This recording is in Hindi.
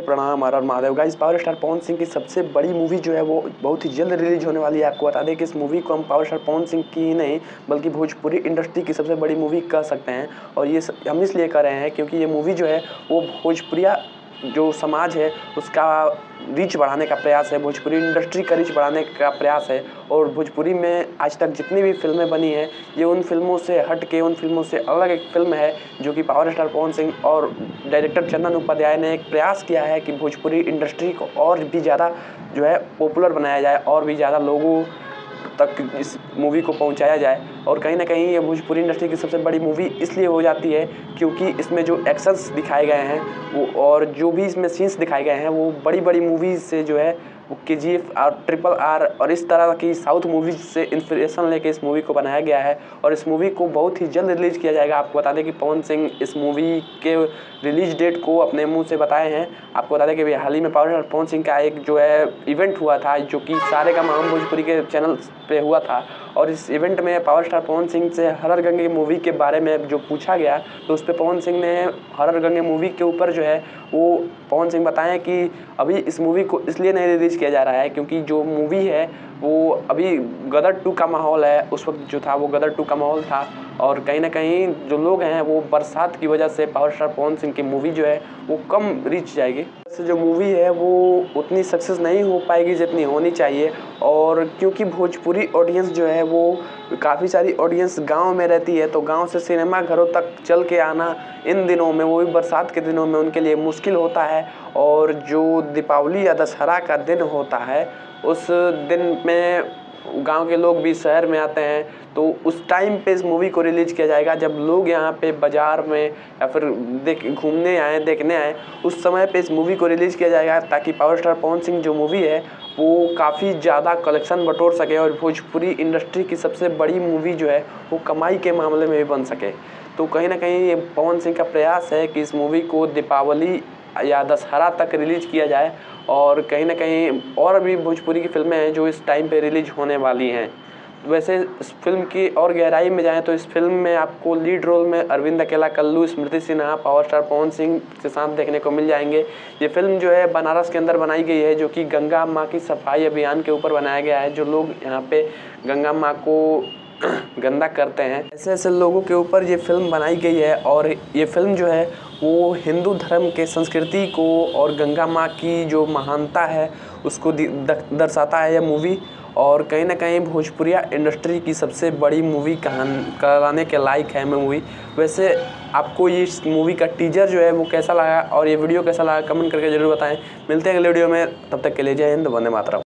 प्रणाम हर हर Mahadev. Guys, power star Pawan Singh की सबसे बड़ी मूवी जो है वो बहुत ही जल्द रिलीज होने वाली है। आपको बता दें कि इस मूवी को हम पावर स्टार पवन सिंह की ही नहीं बल्कि भोजपुरी इंडस्ट्री की सबसे बड़ी मूवी कह सकते हैं। और ये हम इसलिए कह रहे हैं क्योंकि ये मूवी जो है वो भोजपुरिया जो समाज है उसका रीच बढ़ाने का प्रयास है, भोजपुरी इंडस्ट्री का रीच बढ़ाने का प्रयास है। और भोजपुरी में आज तक जितनी भी फिल्में बनी हैं ये उन फिल्मों से हट के, उन फिल्मों से अलग एक फिल्म है जो कि पावर स्टार पवन सिंह और डायरेक्टर चंदन उपाध्याय ने एक प्रयास किया है कि भोजपुरी इंडस्ट्री को और भी ज़्यादा जो है पॉपुलर बनाया जाए और भी ज़्यादा लोगों तक इस मूवी को पहुंचाया जाए। और कहीं ना कहीं ये भोजपुरी इंडस्ट्री की सबसे बड़ी मूवी इसलिए हो जाती है क्योंकि इसमें जो एक्शंस दिखाए गए हैं वो और जो भी इसमें सीन्स दिखाए गए हैं वो बड़ी बड़ी मूवीज़ से जो है वो KGF और RRR और इस तरह की साउथ मूवीज से इंस्पिरेशन लेके इस मूवी को बनाया गया है। और इस मूवी को बहुत ही जल्द रिलीज़ किया जाएगा। आपको बता दें कि पवन सिंह इस मूवी के रिलीज डेट को अपने मुंह से बताए हैं। आपको बता दें कि हाल ही में पावर स्टार पवन सिंह का एक जो है इवेंट हुआ था जो कि सारेगामा भोजपुरी के चैनल पे हुआ था। और इस इवेंट में पावर स्टार पवन सिंह से हर हर गंगे मूवी के बारे में जो पूछा गया तो उस पर पवन सिंह ने हर हर गंगे मूवी के ऊपर जो है वो पवन सिंह बताएं कि अभी इस मूवी को इसलिए नहीं रिलीज़ किया जा रहा है क्योंकि जो मूवी है वो अभी गदर 2 का माहौल है। उस वक्त जो था वो गदर 2 का माहौल था और कहीं ना कहीं जो लोग हैं वो बरसात की वजह से पावर स्टार पवन सिंह की मूवी जो है वो कम रीच जाएगी। वैसे जो मूवी है वो उतनी सक्सेस नहीं हो पाएगी जितनी होनी चाहिए। और क्योंकि भोजपुरी ऑडियंस जो है वो काफ़ी सारी ऑडियंस गांव में रहती है तो गांव से सिनेमा घरों तक चल के आना इन दिनों में, वो भी बरसात के दिनों में, उनके लिए मुश्किल होता है। और जो दीपावली या दशहरा का दिन होता है उस दिन में गांव के लोग भी शहर में आते हैं तो उस टाइम पे इस मूवी को रिलीज़ किया जाएगा जब लोग यहाँ पे बाज़ार में या फिर घूमने आए, देखने आए, उस समय पे इस मूवी को रिलीज़ किया जाएगा ताकि पावर स्टार पवन सिंह जो मूवी है वो काफ़ी ज़्यादा कलेक्शन बटोर सके और भोजपुरी इंडस्ट्री की सबसे बड़ी मूवी जो है वो कमाई के मामले में भी बन सके। तो कहीं ना कहीं ये पवन सिंह का प्रयास है कि इस मूवी को दीपावली या दशहरा तक रिलीज़ किया जाए। और कहीं ना कहीं और भी भोजपुरी की फिल्में हैं जो इस टाइम पे रिलीज होने वाली हैं। वैसे इस फिल्म की और गहराई में जाएं तो इस फिल्म में आपको लीड रोल में अरविंद अकेला, कल्लू, स्मृति सिन्हा, पावर स्टार पवन सिंह के साथ देखने को मिल जाएंगे। ये फिल्म जो है बनारस के अंदर बनाई गई है जो कि गंगा माँ की सफाई अभियान के ऊपर बनाया गया है। जो लोग यहाँ पे गंगा माँ को गंदा करते हैं ऐसे ऐसे लोगों के ऊपर ये फिल्म बनाई गई है। और ये फिल्म जो है वो हिंदू धर्म के संस्कृति को और गंगा माँ की जो महानता है उसको दर्शाता है यह मूवी। और कहीं ना कहीं भोजपुरिया इंडस्ट्री की सबसे बड़ी मूवी कहलाने के लायक है मूवी। वैसे आपको ये मूवी का टीजर जो है वो कैसा लगा और ये वीडियो कैसा लगा कमेंट करके ज़रूर बताएं। मिलते हैं अगले वीडियो में, तब तक के लिए जय हिंद, वंदे मातरम।